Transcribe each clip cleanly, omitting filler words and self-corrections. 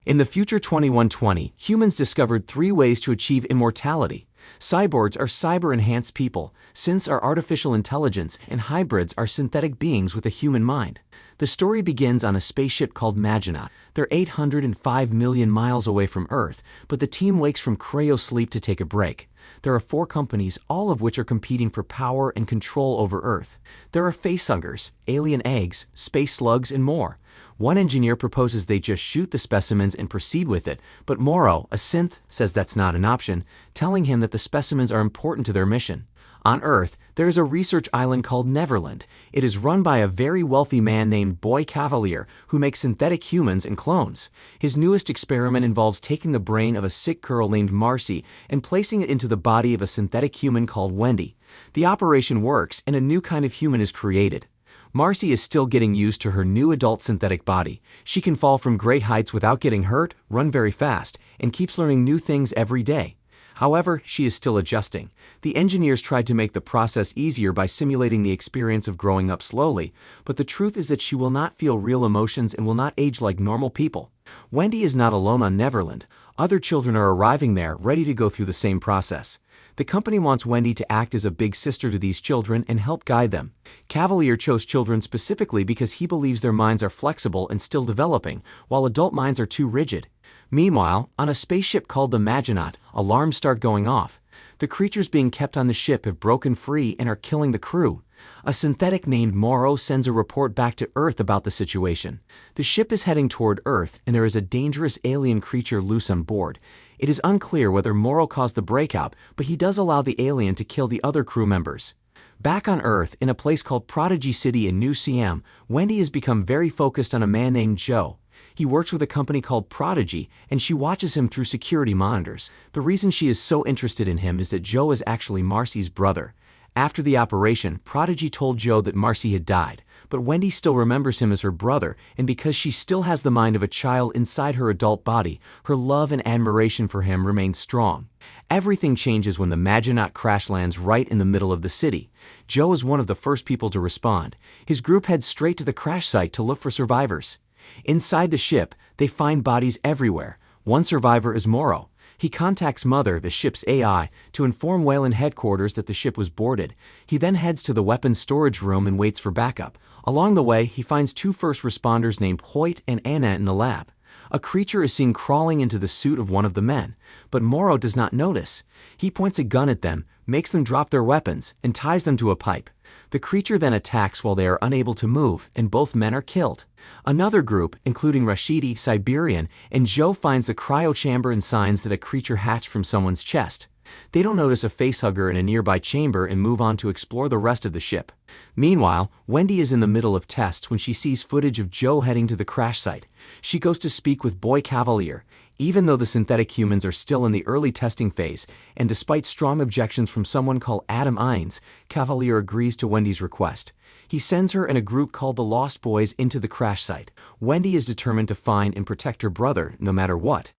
In the future 2120, humans discovered 3 ways to achieve immortality. Cyborgs are cyber-enhanced people, synths are artificial intelligence, and hybrids are synthetic beings with a human mind. The story begins on a spaceship called Maginot. They're 805 million miles away from Earth, but the team wakes from cryo-sleep to take a break. There are 4 companies, all of which are competing for power and control over Earth. There are facehuggers, alien eggs, space slugs, and more. One engineer proposes they just shoot the specimens and proceed with it, but Morrow, a synth, says that's not an option, telling him that the specimens are important to their mission. On Earth, there is a research island called Neverland. It is run by a very wealthy man named Boy Cavalier, who makes synthetic humans and clones. His newest experiment involves taking the brain of a sick girl named Marcy and placing it into the body of a synthetic human called Wendy. The operation works, and a new kind of human is created. Marcy is still getting used to her new adult synthetic body. She can fall from great heights without getting hurt, run very fast, and keeps learning new things every day. However, she is still adjusting. The engineers tried to make the process easier by simulating the experience of growing up slowly, but the truth is that she will not feel real emotions and will not age like normal people. Wendy is not alone on Neverland. Other children are arriving there, ready to go through the same process. The company wants Wendy to act as a big sister to these children and help guide them. Cavalier chose children specifically because he believes their minds are flexible and still developing, while adult minds are too rigid. Meanwhile, on a spaceship called the Maginot, alarms start going off. The creatures being kept on the ship have broken free and are killing the crew. A synthetic named Morrow sends a report back to Earth about the situation. The ship is heading toward Earth, and there is a dangerous alien creature loose on board. It is unclear whether Morrow caused the breakout, but he does allow the alien to kill the other crew members. Back on Earth, in a place called Prodigy City in New Siam, Wendy has become very focused on a man named Joe. He works with a company called Prodigy, and she watches him through security monitors. The reason she is so interested in him is that Joe is actually Marcy's brother. After the operation, Prodigy told Joe that Marcy had died, but Wendy still remembers him as her brother, and because she still has the mind of a child inside her adult body, her love and admiration for him remains strong. Everything changes when the Maginot crash lands right in the middle of the city. Joe is one of the first people to respond. His group heads straight to the crash site to look for survivors. Inside the ship, they find bodies everywhere. One survivor is Morrow. He contacts Mother, the ship's AI, to inform Wayland headquarters that the ship was boarded. He then heads to the weapons storage room and waits for backup. Along the way, he finds 2 first responders named Hoyt and Anna in the lab. A creature is seen crawling into the suit of one of the men, but Morrow does not notice. He points a gun at them, makes them drop their weapons, and ties them to a pipe. The creature then attacks while they are unable to move, and both men are killed. Another group, including Rashidi, Siberian, and Joe, finds the cryo chamber and signs that a creature hatched from someone's chest. They don't notice a facehugger in a nearby chamber and move on to explore the rest of the ship. Meanwhile, Wendy is in the middle of tests when she sees footage of Joe heading to the crash site. She goes to speak with Boy Cavalier. Even though the synthetic humans are still in the early testing phase, and despite strong objections from someone called Adam Ines, Cavalier agrees to Wendy's request. He sends her and a group called the Lost Boys into the crash site. Wendy is determined to find and protect her brother, no matter what.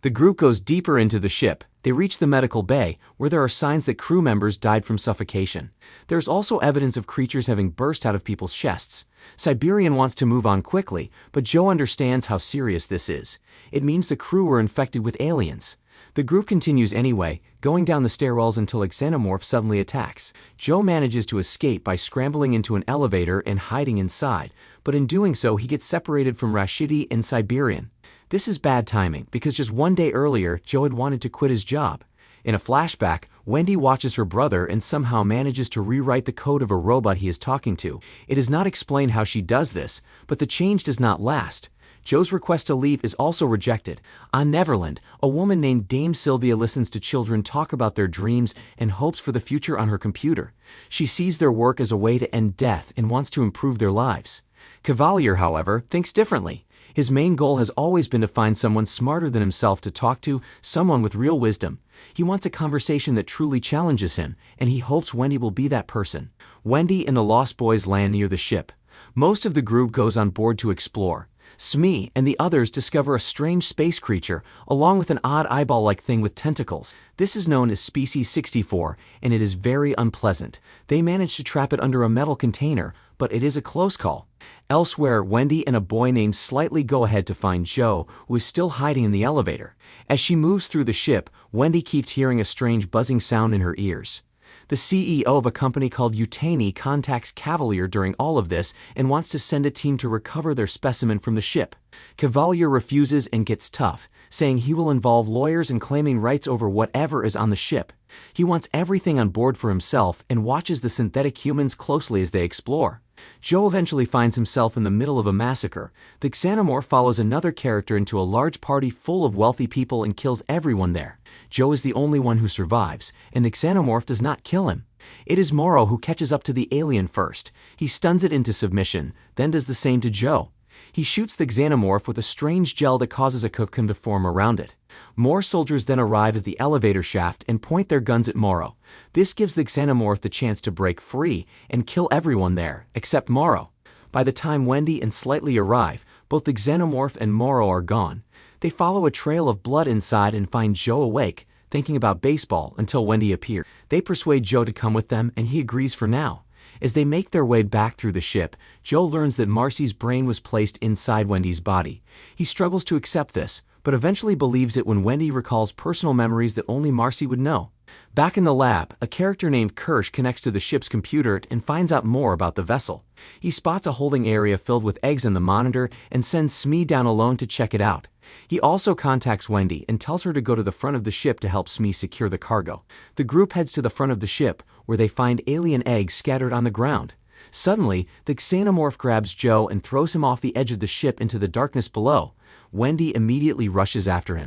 The group goes deeper into the ship. They reach the medical bay, where there are signs that crew members died from suffocation. There's also evidence of creatures having burst out of people's chests. Siberian wants to move on quickly, but Joe understands how serious this is. It means the crew were infected with aliens. The group continues anyway, going down the stairwells until a xenomorph suddenly attacks. Joe manages to escape by scrambling into an elevator and hiding inside, but in doing so he gets separated from Rashidi and Siberian. This is bad timing, because just 1 day earlier, Joe had wanted to quit his job. In a flashback, Wendy watches her brother and somehow manages to rewrite the code of a robot he is talking to. It is not explained how she does this, but the change does not last. Joe's request to leave is also rejected. On Neverland, a woman named Dame Sylvia listens to children talk about their dreams and hopes for the future on her computer. She sees their work as a way to end death and wants to improve their lives. Cavalier, however, thinks differently. His main goal has always been to find someone smarter than himself to talk to, someone with real wisdom. He wants a conversation that truly challenges him, and he hopes Wendy will be that person. Wendy and the Lost Boys land near the ship. Most of the group goes on board to explore. Smee and the others discover a strange space creature, along with an odd eyeball-like thing with tentacles. This is known as Species 64, and it is very unpleasant. They manage to trap it under a metal container, but it is a close call. Elsewhere, Wendy and a boy named Slightly go ahead to find Joe, who is still hiding in the elevator. As she moves through the ship, Wendy keeps hearing a strange buzzing sound in her ears. The CEO of a company called Utani contacts Cavalier during all of this and wants to send a team to recover their specimen from the ship. Cavalier refuses and gets tough, saying he will involve lawyers in claiming rights over whatever is on the ship. He wants everything on board for himself and watches the synthetic humans closely as they explore. Joe eventually finds himself in the middle of a massacre. The xenomorph follows another character into a large party full of wealthy people and kills everyone there. Joe is the only one who survives, and the xenomorph does not kill him. It is Morrow who catches up to the alien first. He stuns it into submission, then does the same to Joe. He shoots the xenomorph with a strange gel that causes a cocoon to form around it. More soldiers then arrive at the elevator shaft and point their guns at Morrow. This gives the xenomorph the chance to break free and kill everyone there, except Morrow. By the time Wendy and Slightly arrive, both the xenomorph and Morrow are gone. They follow a trail of blood inside and find Joe awake, thinking about baseball until Wendy appears. They persuade Joe to come with them and he agrees for now. As they make their way back through the ship, Joe learns that Marcy's brain was placed inside Wendy's body. He struggles to accept this, but eventually believes it when Wendy recalls personal memories that only Marcy would know. Back in the lab, a character named Kirsch connects to the ship's computer and finds out more about the vessel. He spots a holding area filled with eggs in the monitor and sends Smee down alone to check it out. He also contacts Wendy and tells her to go to the front of the ship to help Smee secure the cargo. The group heads to the front of the ship, where they find alien eggs scattered on the ground. Suddenly, the xenomorph grabs Joe and throws him off the edge of the ship into the darkness below. Wendy immediately rushes after him.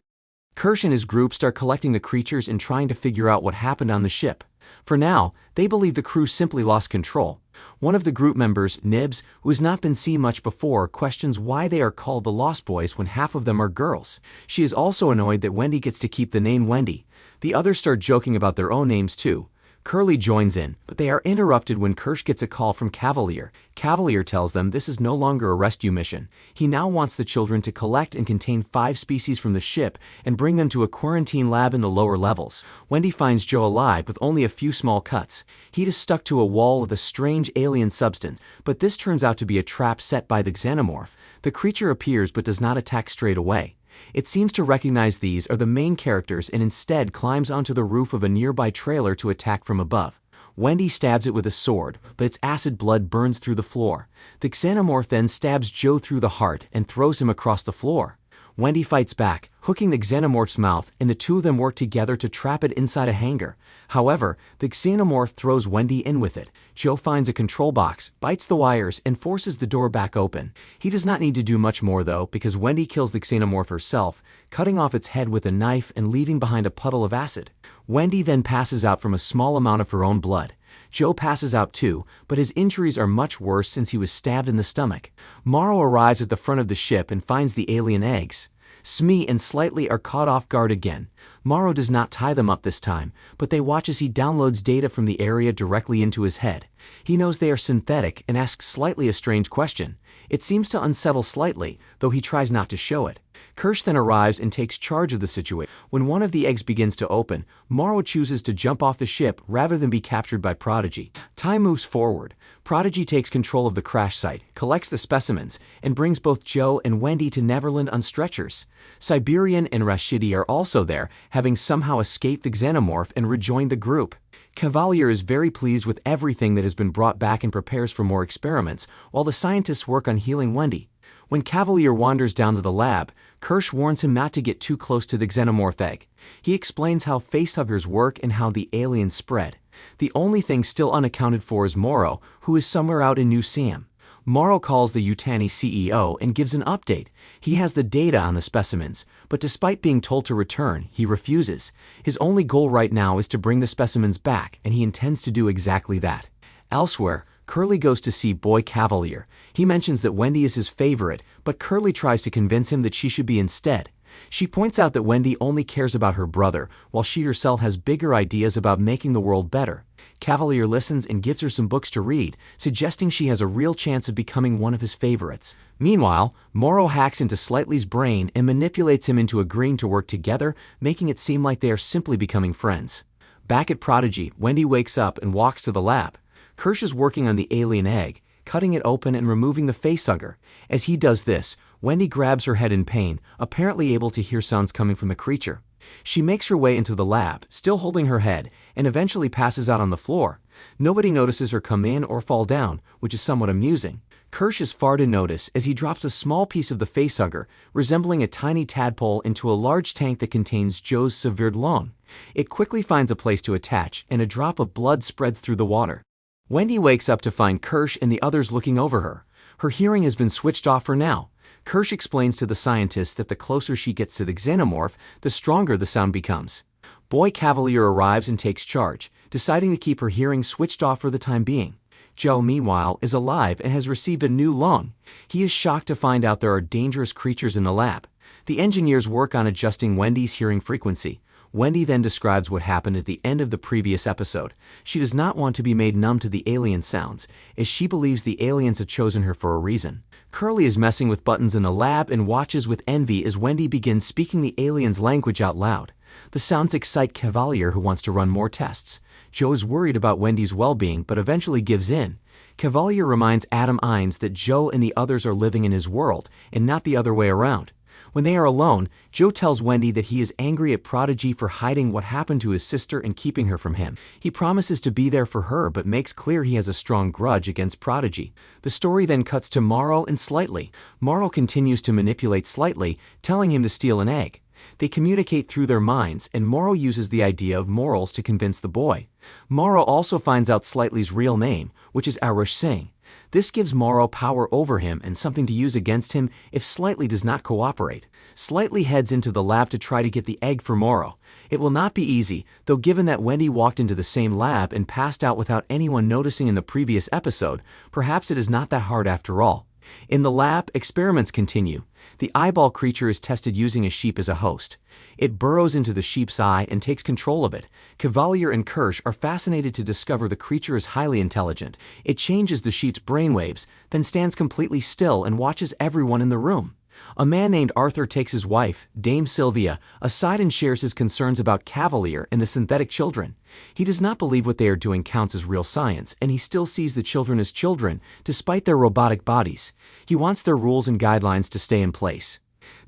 Kirsch and his group start collecting the creatures and trying to figure out what happened on the ship. For now, they believe the crew simply lost control. One of the group members, Nibs, who has not been seen much before, questions why they are called the Lost Boys when half of them are girls. She is also annoyed that Wendy gets to keep the name Wendy. The others start joking about their own names too. Curly joins in, but they are interrupted when Kirsch gets a call from Cavalier. Cavalier tells them this is no longer a rescue mission. He now wants the children to collect and contain 5 species from the ship and bring them to a quarantine lab in the lower levels. Wendy finds Joe alive with only a few small cuts. He is stuck to a wall with a strange alien substance, but this turns out to be a trap set by the xenomorph. The creature appears but does not attack straight away. It seems to recognize these are the main characters and instead climbs onto the roof of a nearby trailer to attack from above. Wendy stabs it with a sword, but its acid blood burns through the floor. The xenomorph then stabs Joe through the heart and throws him across the floor. Wendy fights back, hooking the xenomorph's mouth, and the two of them work together to trap it inside a hangar. However, the xenomorph throws Wendy in with it. Joe finds a control box, bites the wires, and forces the door back open. He does not need to do much more though, because Wendy kills the xenomorph herself, cutting off its head with a knife and leaving behind a puddle of acid. Wendy then passes out from a small amount of her own blood. Joe passes out too, but his injuries are much worse since he was stabbed in the stomach. Morrow arrives at the front of the ship and finds the alien eggs. Smee and Slightly are caught off guard again. Morrow does not tie them up this time, but they watch as he downloads data from the area directly into his head. He knows they are synthetic and asks Slightly a strange question. It seems to unsettle Slightly, though he tries not to show it. Kirsch then arrives and takes charge of the situation. When one of the eggs begins to open, Morrow chooses to jump off the ship rather than be captured by Prodigy. Time moves forward. Prodigy takes control of the crash site, collects the specimens, and brings both Joe and Wendy to Neverland on stretchers. Siberian and Rashidi are also there, having somehow escaped the xenomorph and rejoined the group. Cavalier is very pleased with everything that has been brought back and prepares for more experiments, while the scientists work on healing Wendy. When Cavalier wanders down to the lab, Kirsch warns him not to get too close to the xenomorph egg. He explains how facehuggers work and how the aliens spread. The only thing still unaccounted for is Morrow, who is somewhere out in New Siam. Morrow calls the Utani CEO and gives an update. He has the data on the specimens, but despite being told to return, he refuses. His only goal right now is to bring the specimens back, and he intends to do exactly that. Elsewhere, Curly goes to see Boy Cavalier. He mentions that Wendy is his favorite, but Curly tries to convince him that she should be instead. She points out that Wendy only cares about her brother, while she herself has bigger ideas about making the world better. Cavalier listens and gives her some books to read, suggesting she has a real chance of becoming one of his favorites. Meanwhile, Morrow hacks into Slightly's brain and manipulates him into agreeing to work together, making it seem like they are simply becoming friends. Back at Prodigy, Wendy wakes up and walks to the lab. Kirsch is working on the alien egg. cutting it open and removing the facehugger. As he does this, Wendy grabs her head in pain, apparently able to hear sounds coming from the creature. She makes her way into the lab, still holding her head, and eventually passes out on the floor. Nobody notices her come in or fall down, which is somewhat amusing. Kirsch is far to notice as he drops a small piece of the facehugger, resembling a tiny tadpole, into a large tank that contains Joe's severed lung. It quickly finds a place to attach, and a drop of blood spreads through the water. Wendy wakes up to find Kirsch and the others looking over her. Her hearing has been switched off for now. Kirsch explains to the scientists that the closer she gets to the xenomorph, the stronger the sound becomes. Boy Cavalier arrives and takes charge, deciding to keep her hearing switched off for the time being. Joe, meanwhile, is alive and has received a new lung. He is shocked to find out there are dangerous creatures in the lab. The engineers work on adjusting Wendy's hearing frequency. Wendy then describes what happened at the end of the previous episode. She does not want to be made numb to the alien sounds, as she believes the aliens have chosen her for a reason. Curly is messing with buttons in the lab and watches with envy as Wendy begins speaking the aliens' language out loud. The sounds excite Cavalier, who wants to run more tests. Joe is worried about Wendy's well-being but eventually gives in. Cavalier reminds Adam Ines that Joe and the others are living in his world and not the other way around. When they are alone, Joe tells Wendy that he is angry at Prodigy for hiding what happened to his sister and keeping her from him. He promises to be there for her but makes clear he has a strong grudge against Prodigy. The story then cuts to Morrow and Slightly. Morrow continues to manipulate Slightly, telling him to steal an egg. They communicate through their minds, and Morrow uses the idea of morals to convince the boy. Morrow also finds out Slightly's real name, which is Arush Singh. This gives Morrow power over him and something to use against him if Slightly does not cooperate. Slightly heads into the lab to try to get the egg for Morrow. It will not be easy, though given that Wendy walked into the same lab and passed out without anyone noticing in the previous episode, perhaps it is not that hard after all. In the lab, experiments continue. The eyeball creature is tested using a sheep as a host. It burrows into the sheep's eye and takes control of it. Cavalier and Kirsch are fascinated to discover the creature is highly intelligent. It changes the sheep's brainwaves, then stands completely still and watches everyone in the room. A man named Arthur takes his wife, Dame Sylvia, aside and shares his concerns about Cavalier and the synthetic children. He does not believe what they are doing counts as real science, and he still sees the children as children, despite their robotic bodies. He wants their rules and guidelines to stay in place.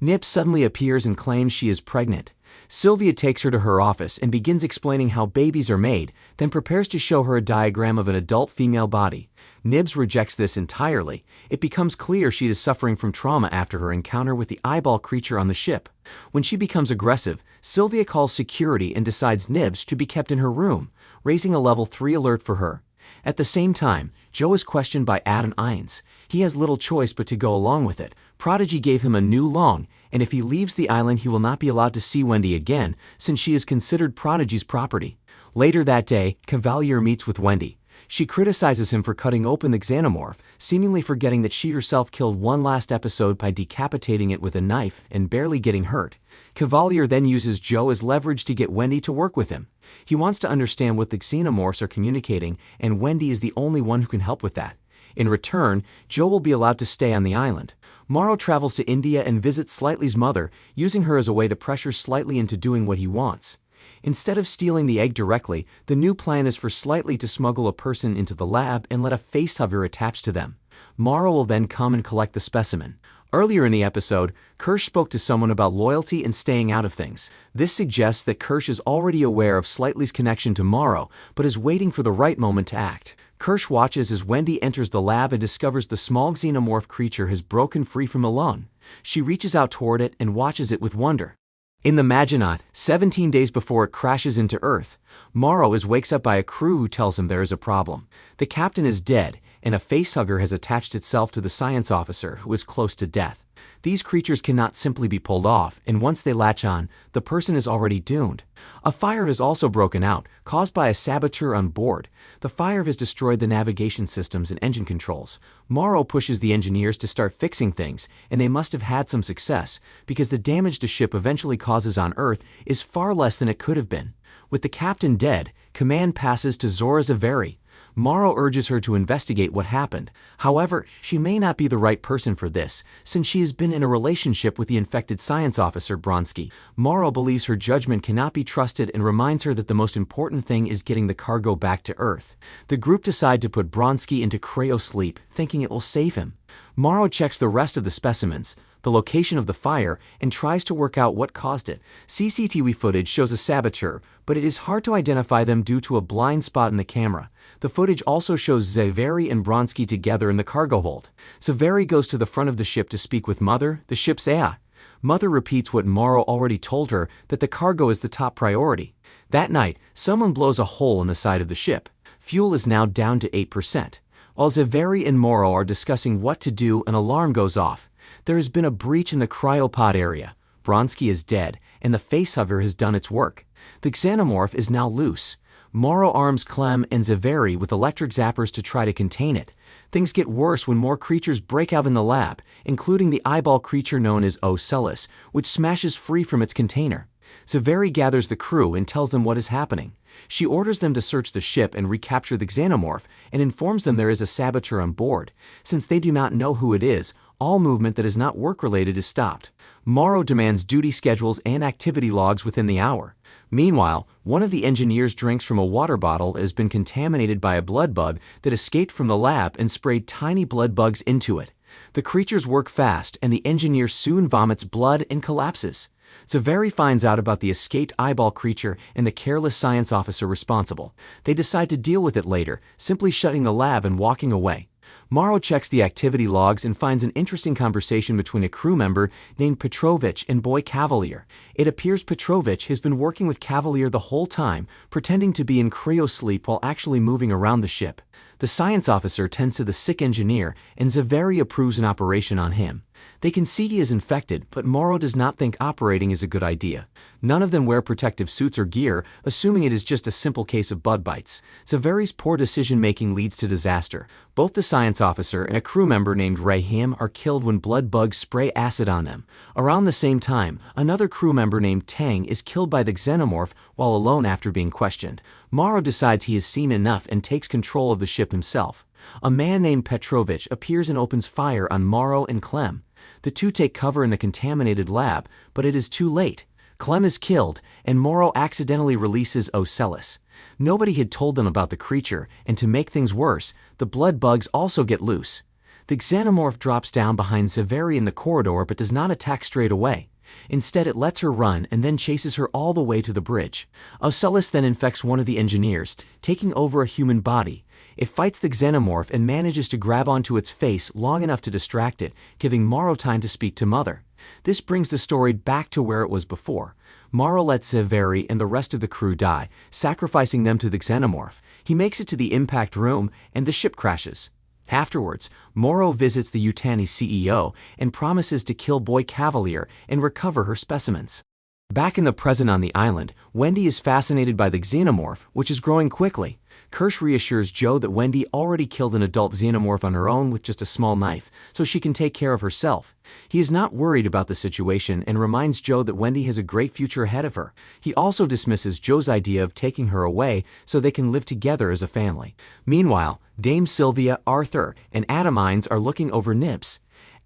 Nip suddenly appears and claims she is pregnant. Sylvia takes her to her office and begins explaining how babies are made, then prepares to show her a diagram of an adult female body. Nibs rejects this entirely. It becomes clear she is suffering from trauma after her encounter with the eyeball creature on the ship. When she becomes aggressive, Sylvia calls security and decides Nibs to be kept in her room, raising a level 3 alert for her. At the same time, Joe is questioned by Adam Ines. He has little choice but to go along with it. Prodigy gave him a new lung, and if he leaves the island he will not be allowed to see Wendy again, since she is considered Prodigy's property. Later that day, Cavalier meets with Wendy. She criticizes him for cutting open the xenomorph, seemingly forgetting that she herself killed one last episode by decapitating it with a knife and barely getting hurt. Cavalier then uses Joe as leverage to get Wendy to work with him. He wants to understand what the xenomorphs are communicating, and Wendy is the only one who can help with that. In return, Joe will be allowed to stay on the island. Morrow travels to India and visits Slightly's mother, using her as a way to pressure Slightly into doing what he wants. Instead of stealing the egg directly, the new plan is for Slightly to smuggle a person into the lab and let a facehugger attach to them. Morrow will then come and collect the specimen. Earlier in the episode, Kirsch spoke to someone about loyalty and staying out of things. This suggests that Kirsch is already aware of Slightly's connection to Morrow, but is waiting for the right moment to act. Kirsch watches as Wendy enters the lab and discovers the small xenomorph creature has broken free from the lung. She reaches out toward it and watches it with wonder. In the Maginot, 17 days before it crashes into Earth, Morrow wakes up by a crew who tells him there is a problem. The captain is dead, and a facehugger has attached itself to the science officer, who is close to death. These creatures cannot simply be pulled off, and once they latch on, the person is already doomed. A fire has also broken out, caused by a saboteur on board. The fire has destroyed the navigation systems and engine controls. Morrow pushes the engineers to start fixing things, and they must have had some success, because the damage the ship eventually causes on Earth is far less than it could have been. With the captain dead, command passes to Zora Zaveri. Morrow urges her to investigate what happened. However, she may not be the right person for this, since she has been in a relationship with the infected science officer Bronsky. Morrow believes her judgment cannot be trusted and reminds her that the most important thing is getting the cargo back to Earth. The group decide to put Bronsky into cryosleep, thinking it will save him. Morrow checks the rest of the specimens, the location of the fire, and tries to work out what caused it. CCTV footage shows a saboteur, but it is hard to identify them due to a blind spot in the camera. The footage also shows Zaveri and Bronsky together in the cargo hold. Zaveri goes to the front of the ship to speak with Mother, the ship's AI. Mother repeats what Morrow already told her, that the cargo is the top priority. That night, someone blows a hole in the side of the ship. Fuel is now down to 8%. While Zaveri and Morrow are discussing what to do, an alarm goes off. There has been a breach in the cryopod area. Bronsky is dead, and the facehugger has done its work. The xenomorph is now loose. Morrow arms Clem and Zaveri with electric zappers to try to contain it. Things get worse when more creatures break out in the lab, including the eyeball creature known as Ocellus, which smashes free from its container. Zaveri gathers the crew and tells them what is happening. She orders them to search the ship and recapture the xenomorph and informs them there is a saboteur on board. Since they do not know who it is, all movement that is not work-related is stopped. Morrow demands duty schedules and activity logs within the hour. Meanwhile, one of the engineers drinks from a water bottle that has been contaminated by a blood bug that escaped from the lab and sprayed tiny blood bugs into it. The creatures work fast, and the engineer soon vomits blood and collapses. Zaveri finds out about the escaped eyeball creature and the careless science officer responsible. They decide to deal with it later, simply shutting the lab and walking away. Morrow checks the activity logs and finds an interesting conversation between a crew member named Petrovich and Boy Cavalier. It appears Petrovich has been working with Cavalier the whole time, pretending to be in cryosleep while actually moving around the ship. The science officer tends to the sick engineer, and Zaveri approves an operation on him. They can see he is infected, but Morrow does not think operating is a good idea. None of them wear protective suits or gear, assuming it is just a simple case of bug bites. Zaveri's poor decision-making leads to disaster. Both the science officer and a crew member named Rahim are killed when blood bugs spray acid on them. Around the same time, another crew member named Tang is killed by the xenomorph while alone after being questioned. Morrow decides he has seen enough and takes control of the ship himself. A man named Petrovich appears and opens fire on Morrow and Clem. The two take cover in the contaminated lab, but it is too late. Clem is killed, and Morrow accidentally releases Ocellus. Nobody had told them about the creature, and to make things worse, the blood bugs also get loose. The xenomorph drops down behind Zaveri in the corridor but does not attack straight away. Instead, it lets her run and then chases her all the way to the bridge. Ocellus then infects one of the engineers, taking over a human body. It fights the xenomorph and manages to grab onto its face long enough to distract it, giving Morrow time to speak to Mother. This brings the story back to where it was before. Morrow lets Zaveri and the rest of the crew die, sacrificing them to the xenomorph. He makes it to the impact room, and the ship crashes. Afterwards, Morrow visits the Yutani CEO and promises to kill Boy Cavalier and recover her specimens. Back in the present on the island, Wendy is fascinated by the xenomorph, which is growing quickly. Kirsch reassures Joe that Wendy already killed an adult xenomorph on her own with just a small knife, so she can take care of herself. He is not worried about the situation and reminds Joe that Wendy has a great future ahead of her. He also dismisses Joe's idea of taking her away so they can live together as a family. Meanwhile, Dame Sylvia, Arthur, and Adam Ines are looking over Nibs.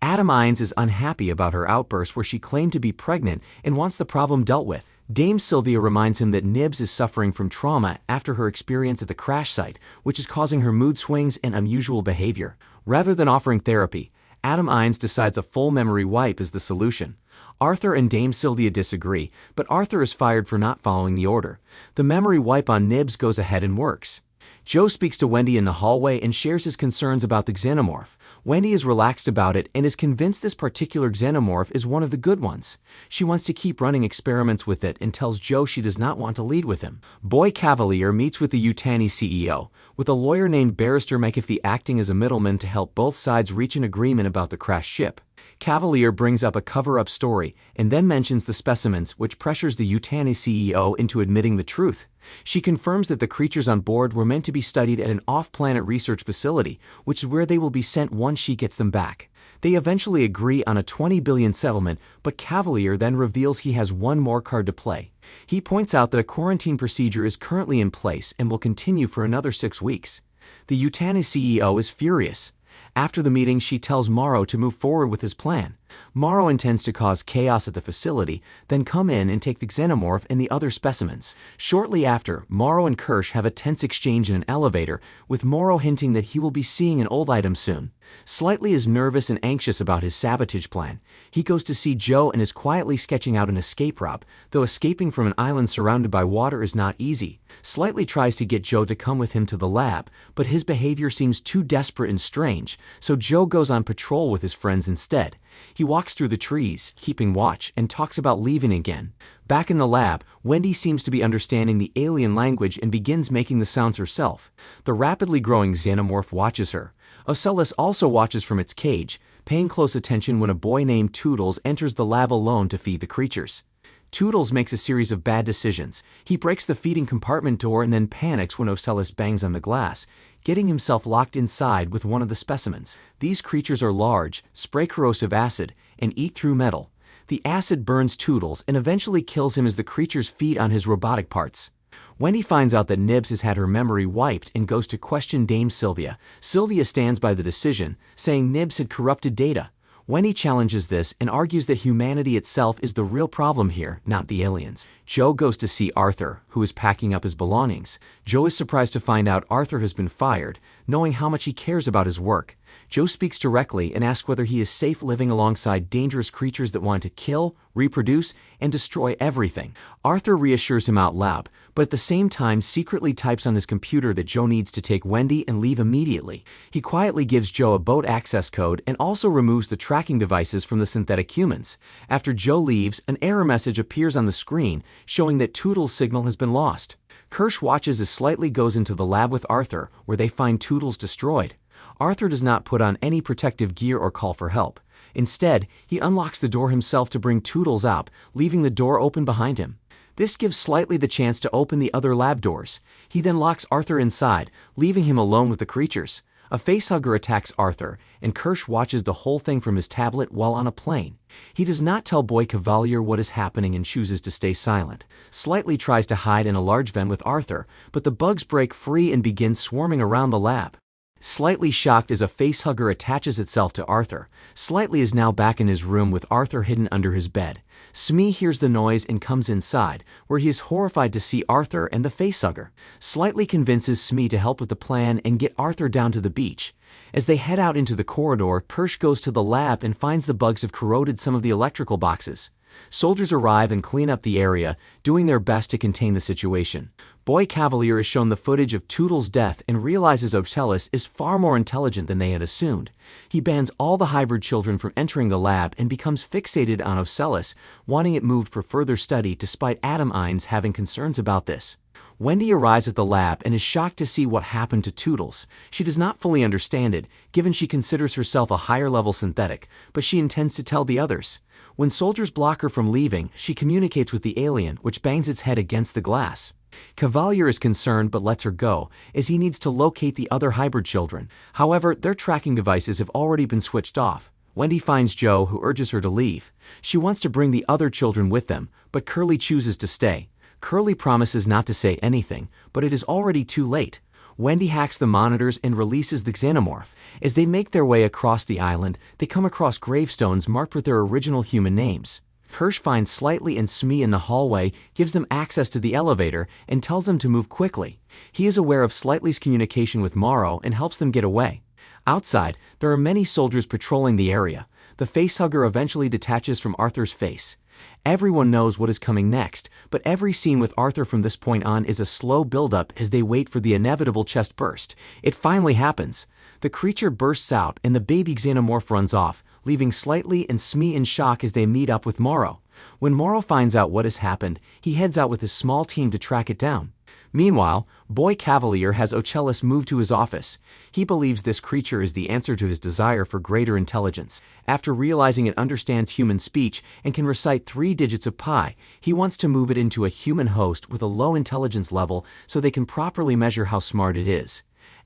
Adam Ines is unhappy about her outburst where she claimed to be pregnant and wants the problem dealt with. Dame Sylvia reminds him that Nibs is suffering from trauma after her experience at the crash site, which is causing her mood swings and unusual behavior. Rather than offering therapy, Adam Ines decides a full memory wipe is the solution. Arthur and Dame Sylvia disagree, but Arthur is fired for not following the order. The memory wipe on Nibs goes ahead and works. Joe speaks to Wendy in the hallway and shares his concerns about the xenomorph. Wendy is relaxed about it and is convinced this particular xenomorph is one of the good ones. She wants to keep running experiments with it and tells Joe she does not want to lead with him. Boy Cavalier meets with the Yutani CEO, with a lawyer named Barrister McAfee acting as a middleman to help both sides reach an agreement about the crashed ship. Cavalier brings up a cover-up story and then mentions the specimens, which pressures the Yutani CEO into admitting the truth. She confirms that the creatures on board were meant to be studied at an off-planet research facility, which is where they will be sent once she gets them back. They eventually agree on a $20 billion settlement, but Cavalier then reveals he has one more card to play. He points out that a quarantine procedure is currently in place and will continue for another 6 weeks. The Utani CEO is furious. After the meeting, she tells Morrow to move forward with his plan. Morrow intends to cause chaos at the facility, then come in and take the xenomorph and the other specimens. Shortly after, Morrow and Kirsch have a tense exchange in an elevator, with Morrow hinting that he will be seeing an old item soon. Slightly is nervous and anxious about his sabotage plan. He goes to see Joe and is quietly sketching out an escape route, though escaping from an island surrounded by water is not easy. Slightly tries to get Joe to come with him to the lab, but his behavior seems too desperate and strange, so Joe goes on patrol with his friends instead. He walks through the trees, keeping watch, and talks about leaving again. Back in the lab, Wendy seems to be understanding the alien language and begins making the sounds herself. The rapidly growing xenomorph watches her. Ocellus also watches from its cage, paying close attention when a boy named Toodles enters the lab alone to feed the creatures. Toodles makes a series of bad decisions. He breaks the feeding compartment door and then panics when Ocellus bangs on the glass, getting himself locked inside with one of the specimens. These creatures are large, spray corrosive acid, and eat through metal. The acid burns Toodles and eventually kills him as the creatures feed on his robotic parts. Wendy finds out that Nibs has had her memory wiped and goes to question Dame Sylvia. Sylvia stands by the decision, saying Nibs had corrupted data. Wendy challenges this and argues that humanity itself is the real problem here, not the aliens. Joe goes to see Arthur, who is packing up his belongings. Joe is surprised to find out Arthur has been fired, knowing how much he cares about his work. Joe speaks directly and asks whether he is safe living alongside dangerous creatures that want to kill, reproduce, and destroy everything. Arthur reassures him out loud, but at the same time secretly types on his computer that Joe needs to take Wendy and leave immediately. He quietly gives Joe a boat access code and also removes the tracking devices from the synthetic humans. After Joe leaves, an error message appears on the screen, showing that Toodles' signal has been lost. Kirsch watches as Slightly goes into the lab with Arthur, where they find Toodles destroyed. Arthur does not put on any protective gear or call for help. Instead, he unlocks the door himself to bring Toodles out, leaving the door open behind him. This gives Slightly the chance to open the other lab doors. He then locks Arthur inside, leaving him alone with the creatures. A facehugger attacks Arthur, and Kirsch watches the whole thing from his tablet while on a plane. He does not tell Boy Cavalier what is happening and chooses to stay silent. Slightly tries to hide in a large vent with Arthur, but the bugs break free and begin swarming around the lab. Slightly shocked as a facehugger attaches itself to Arthur. Slightly is now back in his room with Arthur hidden under his bed. Smee hears the noise and comes inside, where he is horrified to see Arthur and the facehugger. Slightly convinces Smee to help with the plan and get Arthur down to the beach. As they head out into the corridor, Kirsch goes to the lab and finds the bugs have corroded some of the electrical boxes. Soldiers arrive and clean up the area, doing their best to contain the situation. Boy Cavalier is shown the footage of Toodles' death and realizes Ocellus is far more intelligent than they had assumed. He bans all the hybrid children from entering the lab and becomes fixated on Ocellus, wanting it moved for further study despite Adam Ines having concerns about this. Wendy arrives at the lab and is shocked to see what happened to Toodles. She does not fully understand it, given she considers herself a higher-level synthetic, but she intends to tell the others. When soldiers block her from leaving, she communicates with the alien, which bangs its head against the glass. Cavalier is concerned but lets her go, as he needs to locate the other hybrid children. However, their tracking devices have already been switched off. Wendy finds Joe, who urges her to leave. She wants to bring the other children with them, but Curly chooses to stay. Curly promises not to say anything, but it is already too late. Wendy hacks the monitors and releases the xenomorph. As they make their way across the island, they come across gravestones marked with their original human names. Kirsch finds Slightly and Smee in the hallway, gives them access to the elevator, and tells them to move quickly. He is aware of Slightly's communication with Morrow and helps them get away. Outside, there are many soldiers patrolling the area. The facehugger eventually detaches from Arthur's face. Everyone knows what is coming next, but every scene with Arthur from this point on is a slow build-up as they wait for the inevitable chest burst. It finally happens. The creature bursts out and the baby xenomorph runs off, leaving Slightly and Smee in shock as they meet up with Morrow. When Morrow finds out what has happened, he heads out with his small team to track it down. Meanwhile, Boy Cavalier has Ocellus moved to his office. He believes this creature is the answer to his desire for greater intelligence. After realizing it understands human speech and can recite 3 digits of pi, he wants to move it into a human host with a low intelligence level so they can properly measure how smart it is.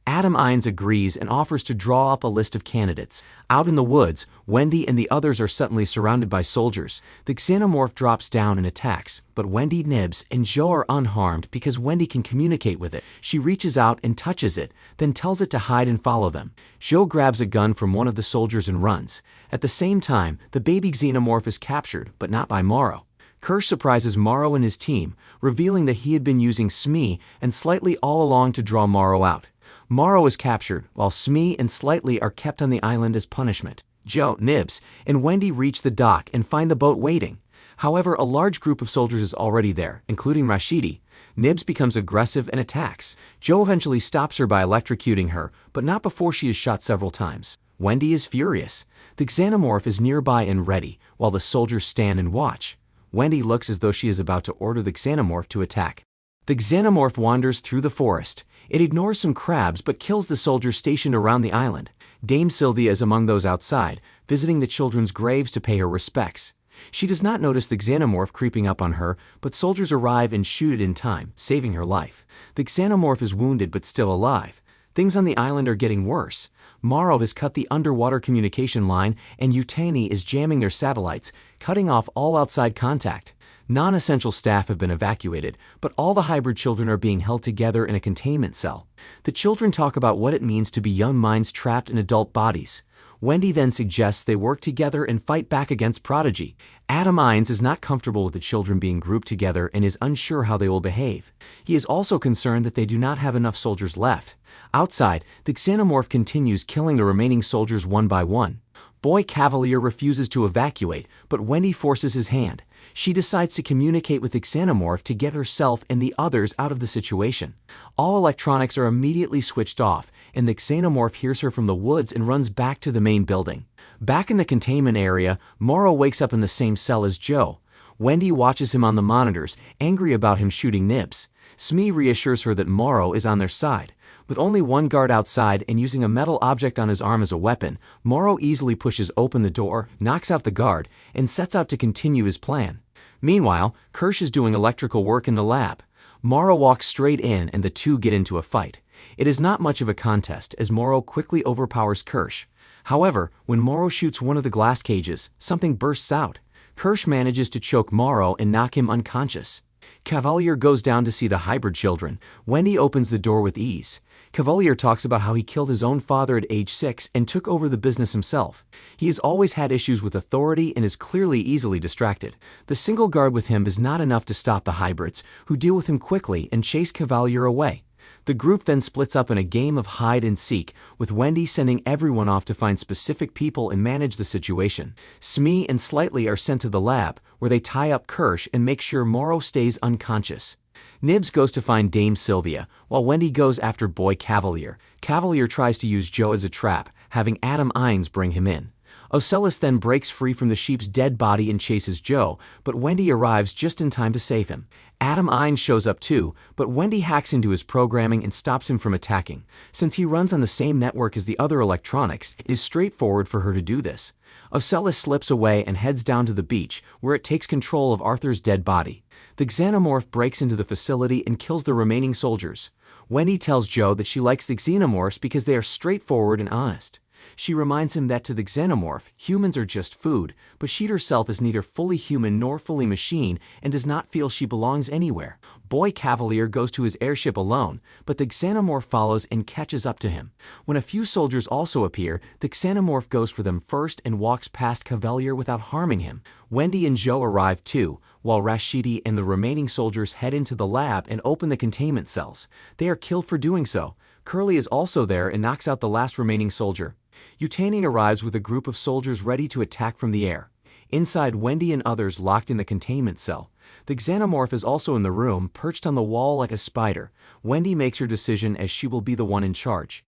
Adam Ines agrees and offers to draw up a list of candidates. Out in the woods, Wendy and the others are suddenly surrounded by soldiers. The xenomorph drops down and attacks, but Wendy, Nibs, and Joe are unharmed because Wendy can communicate with it. She reaches out and touches it, then tells it to hide and follow them. Joe grabs a gun from one of the soldiers and runs. At the same time, the baby xenomorph is captured, but not by Morrow. Kirsch surprises Morrow and his team, revealing that he had been using Smee and Slightly all along to draw Morrow out. Morrow is captured, while Smee and Slightly are kept on the island as punishment. Joe, Nibs, and Wendy reach the dock and find the boat waiting. However, a large group of soldiers is already there, including Rashidi. Nibs becomes aggressive and attacks. Joe eventually stops her by electrocuting her, but not before she is shot several times. Wendy is furious. The xenomorph is nearby and ready, while the soldiers stand and watch. Wendy looks as though she is about to order the xenomorph to attack. The xenomorph wanders through the forest. It ignores some crabs but kills the soldiers stationed around the island. Dame Sylvia is among those outside, visiting the children's graves to pay her respects. She does not notice the xenomorph creeping up on her, but soldiers arrive and shoot it in time, saving her life. The xenomorph is wounded but still alive. Things on the island are getting worse. Morrow has cut the underwater communication line, and Yutani is jamming their satellites, cutting off all outside contact. Non-essential staff have been evacuated, but all the hybrid children are being held together in a containment cell. The children talk about what it means to be young minds trapped in adult bodies. Wendy then suggests they work together and fight back against Prodigy. Adam Ines is not comfortable with the children being grouped together and is unsure how they will behave. He is also concerned that they do not have enough soldiers left. Outside, the xenomorph continues killing the remaining soldiers one by one. Boy Cavalier refuses to evacuate, but Wendy forces his hand. She decides to communicate with the xenomorph to get herself and the others out of the situation. All electronics are immediately switched off, and the xenomorph hears her from the woods and runs back to the main building. Back in the containment area, Morrow wakes up in the same cell as Joe. Wendy watches him on the monitors, angry about him shooting Nibs. Smee reassures her that Morrow is on their side. With only one guard outside and using a metal object on his arm as a weapon, Morrow easily pushes open the door, knocks out the guard, and sets out to continue his plan. Meanwhile, Kirsch is doing electrical work in the lab. Morrow walks straight in and the two get into a fight. It is not much of a contest, as Morrow quickly overpowers Kirsch. However, when Morrow shoots one of the glass cages, something bursts out. Kirsch manages to choke Morrow and knock him unconscious. Cavalier goes down to see the hybrid children. Wendy opens the door with ease. Cavalier talks about how he killed his own father at age 6 and took over the business himself. He has always had issues with authority and is clearly easily distracted. The single guard with him is not enough to stop the hybrids, who deal with him quickly and chase Cavalier away. The group then splits up in a game of hide and seek, with Wendy sending everyone off to find specific people and manage the situation. Smee and Slightly are sent to the lab, where they tie up Kirsch and make sure Morrow stays unconscious. Nibs goes to find Dame Sylvia, while Wendy goes after Boy Cavalier. Cavalier tries to use Joe as a trap, having Adam Ines bring him in. Ocellus then breaks free from the sheep's dead body and chases Joe, but Wendy arrives just in time to save him. Adam Ines shows up too, but Wendy hacks into his programming and stops him from attacking. Since he runs on the same network as the other electronics, it is straightforward for her to do this. Ocellus slips away and heads down to the beach, where it takes control of Arthur's dead body. The xenomorph breaks into the facility and kills the remaining soldiers. Wendy tells Joe that she likes the xenomorphs because they are straightforward and honest. She reminds him that to the xenomorph, humans are just food, but she herself is neither fully human nor fully machine and does not feel she belongs anywhere. Boy Cavalier goes to his airship alone, but the xenomorph follows and catches up to him. When a few soldiers also appear, the xenomorph goes for them first and walks past Cavalier without harming him. Wendy and Joe arrive too, while Rashidi and the remaining soldiers head into the lab and open the containment cells. They are killed for doing so. Curly is also there and knocks out the last remaining soldier. Yutani arrives with a group of soldiers ready to attack from the air. Inside, Wendy and others locked in the containment cell. The xenomorph is also in the room, perched on the wall like a spider. Wendy makes her decision as she will be the one in charge.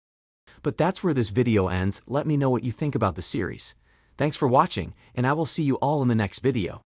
But that's where this video ends. Let me know what you think about the series. Thanks for watching, and I will see you all in the next video.